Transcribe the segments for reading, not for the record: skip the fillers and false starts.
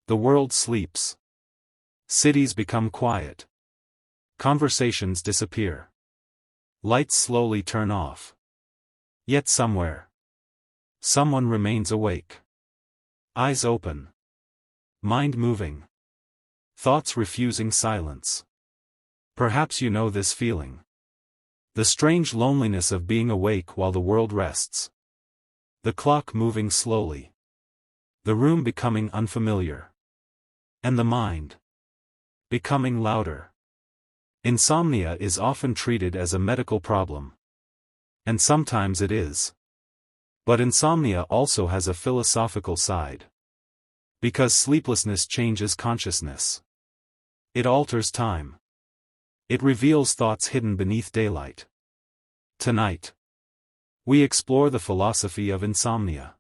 The world sleeps. Cities become quiet. Conversations disappear. Lights slowly turn off. Yet somewhere, someone remains awake. Eyes open. Mind moving. Thoughts refusing silence. Perhaps you know this feeling. The strange loneliness of being awake while the world rests. The clock moving slowly. The room becoming unfamiliar. And the mind becoming louder. Insomnia is often treated as a medical problem. And sometimes it is. But insomnia also has a philosophical side. Because sleeplessness changes consciousness. It alters time. It reveals thoughts hidden beneath daylight. Tonight, we explore the philosophy of insomnia.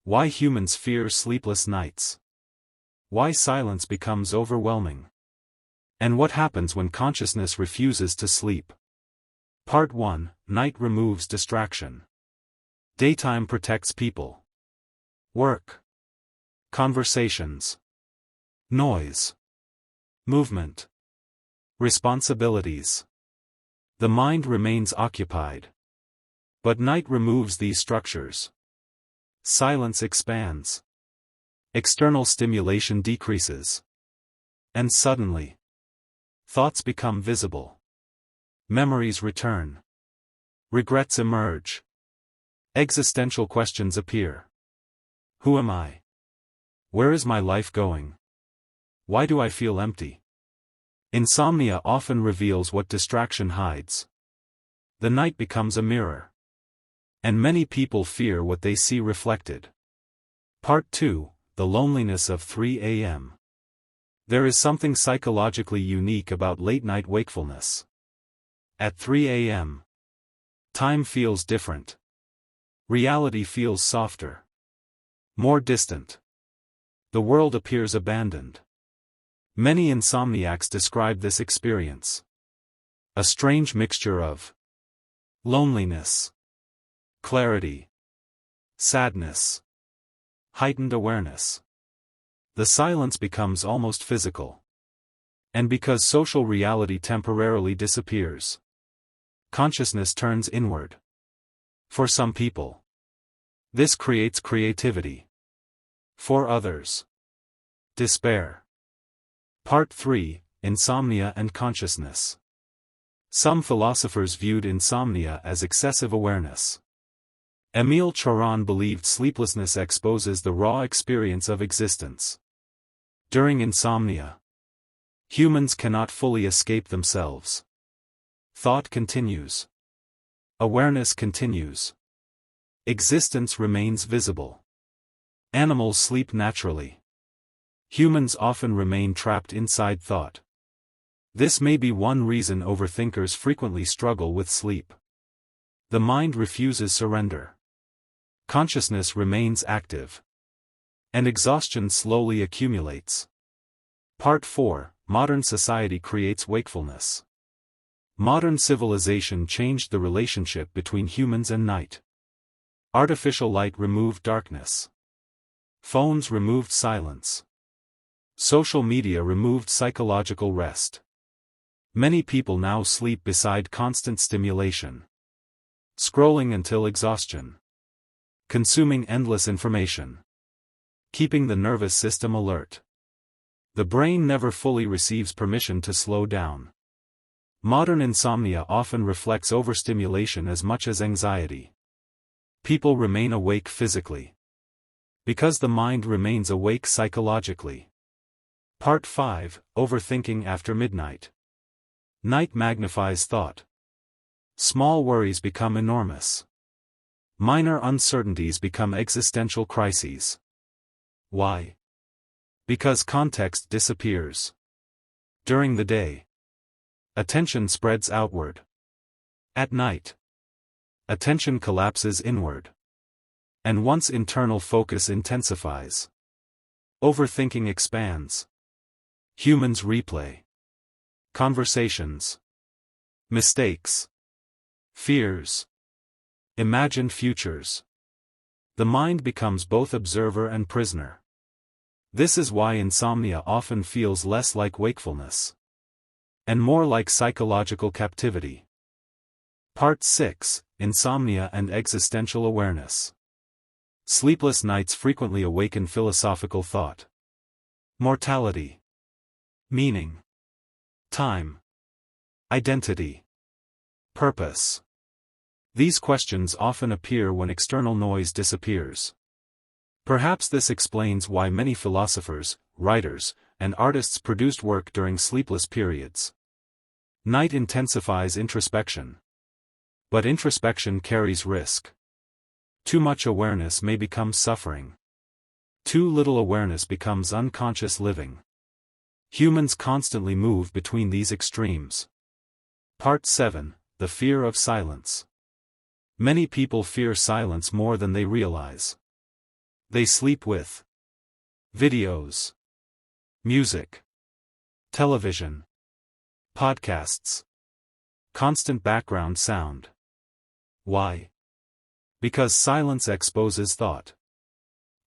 Why humans fear sleepless nights. Why silence becomes overwhelming. And what happens when consciousness refuses to sleep. Part 1. Night removes distraction. Daytime protects people. Work. Conversations. Noise. Movement. Responsibilities. The mind remains occupied. But night removes these structures. Silence expands. External stimulation decreases. And suddenly, thoughts become visible. Memories return. Regrets emerge. Existential questions appear. Who am I? Where is my life going? Why do I feel empty? Insomnia often reveals what distraction hides. The night becomes a mirror. And many people fear what they see reflected. Part 2. The loneliness of 3 a.m. There is something psychologically unique about late-night wakefulness. At 3 a.m., time feels different. Reality feels softer. More distant. The world appears abandoned. Many insomniacs describe this experience. A strange mixture of loneliness, clarity, sadness, heightened awareness. The silence becomes almost physical. And because social reality temporarily disappears, consciousness turns inward. For some people, this creates creativity. For others, despair. Part 3. Insomnia and Consciousness. Some philosophers viewed insomnia as excessive awareness. Emil Cioran believed sleeplessness exposes the raw experience of existence. During insomnia, humans cannot fully escape themselves. Thought continues. Awareness continues. Existence remains visible. Animals sleep naturally. Humans often remain trapped inside thought. This may be one reason overthinkers frequently struggle with sleep. The mind refuses surrender. Consciousness remains active. And exhaustion slowly accumulates. Part 4. Modern society creates wakefulness. Modern civilization changed the relationship between humans and night. Artificial light removed darkness. Phones removed silence. Social media removed psychological rest. Many people now sleep beside constant stimulation. Scrolling until exhaustion. Consuming endless information. Keeping the nervous system alert. The brain never fully receives permission to slow down. Modern insomnia often reflects overstimulation as much as anxiety. People remain awake physically, because the mind remains awake psychologically. Part 5. Overthinking after midnight. Night magnifies thought. Small worries become enormous. Minor uncertainties become existential crises. Why? Because context disappears. During the day, attention spreads outward. At night, attention collapses inward. And once internal focus intensifies, overthinking expands. Humans replay conversations, mistakes, fears, imagined futures. The mind becomes both observer and prisoner. This is why insomnia often feels less like wakefulness and more like psychological captivity. Part 6: Insomnia and Existential Awareness. Sleepless nights frequently awaken philosophical thought. Mortality, meaning, time, identity, purpose. These questions often appear when external noise disappears. Perhaps this explains why many philosophers, writers, and artists produced work during sleepless periods. Night intensifies introspection. But introspection carries risk. Too much awareness may become suffering. Too little awareness becomes unconscious living. Humans constantly move between these extremes. Part 7: The Fear of Silence. Many people fear silence more than they realize. They sleep with videos, music, television, podcasts, constant background sound. Why? Because silence exposes thought.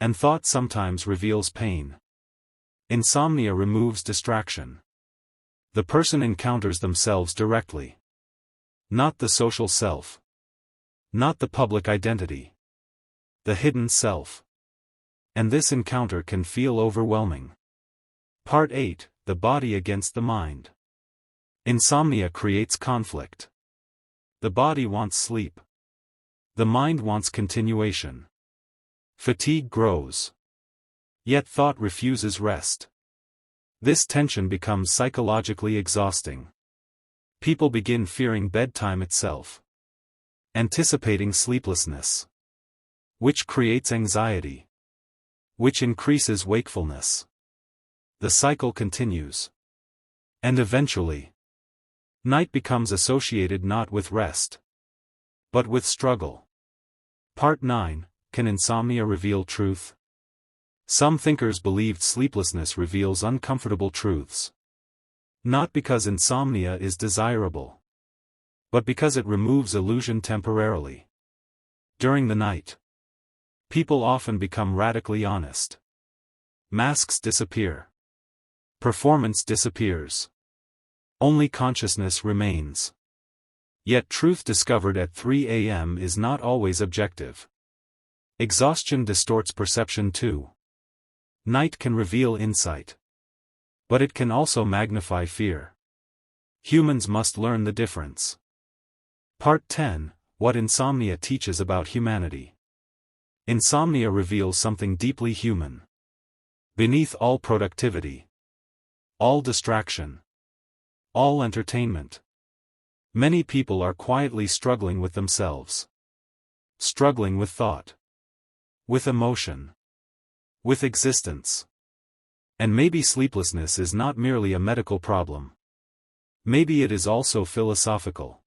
And thought sometimes reveals pain. Insomnia removes distraction. The person encounters themselves directly. Not the social self. Not the public identity. The hidden self. And this encounter can feel overwhelming. Part 8: The Body Against the Mind. Insomnia creates conflict. The body wants sleep. The mind wants continuation. Fatigue grows. Yet thought refuses rest. This tension becomes psychologically exhausting. People begin fearing bedtime itself. Anticipating sleeplessness. Which creates anxiety. Which increases wakefulness. The cycle continues. And eventually, night becomes associated not with rest, but with struggle. Part 9: Can insomnia reveal truth? Some thinkers believed sleeplessness reveals uncomfortable truths. Not because insomnia is desirable, but because it removes illusion temporarily. During the night, people often become radically honest. Masks disappear. Performance disappears. Only consciousness remains. Yet truth discovered at 3 a.m. is not always objective. Exhaustion distorts perception too. Night can reveal insight. But it can also magnify fear. Humans must learn the difference. Part 10: What insomnia teaches about humanity. Insomnia reveals something deeply human. Beneath all productivity, all distraction, all entertainment, many people are quietly struggling with themselves. Struggling with thought. With emotion. With existence. And maybe sleeplessness is not merely a medical problem. Maybe it is also philosophical.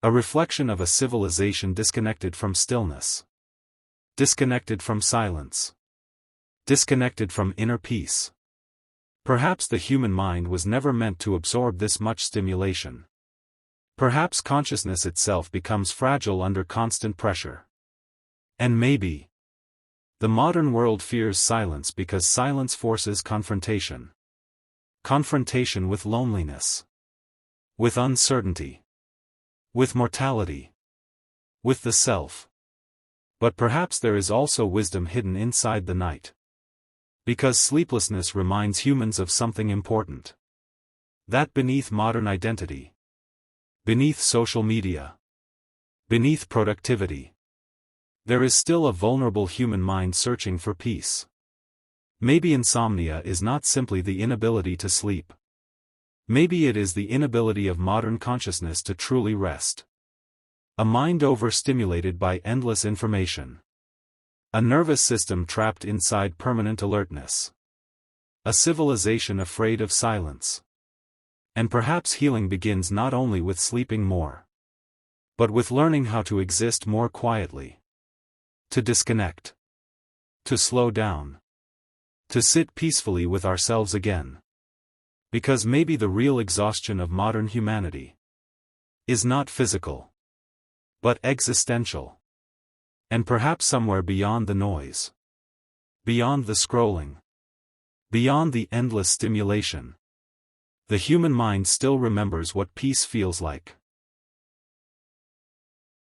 A reflection of a civilization disconnected from stillness. Disconnected from silence. Disconnected from inner peace. Perhaps the human mind was never meant to absorb this much stimulation. Perhaps consciousness itself becomes fragile under constant pressure. And maybe the modern world fears silence because silence forces confrontation. Confrontation with loneliness. With uncertainty. With mortality. With the self. But perhaps there is also wisdom hidden inside the night. Because sleeplessness reminds humans of something important. That beneath modern identity, beneath social media, beneath productivity, there is still a vulnerable human mind searching for peace. Maybe insomnia is not simply the inability to sleep. Maybe it is the inability of modern consciousness to truly rest. A mind overstimulated by endless information. A nervous system trapped inside permanent alertness. A civilization afraid of silence. And perhaps healing begins not only with sleeping more, but with learning how to exist more quietly. To disconnect. To slow down. To sit peacefully with ourselves again. Because maybe the real exhaustion of modern humanity is not physical, but existential. And perhaps somewhere beyond the noise. Beyond the scrolling. Beyond the endless stimulation, the human mind still remembers what peace feels like.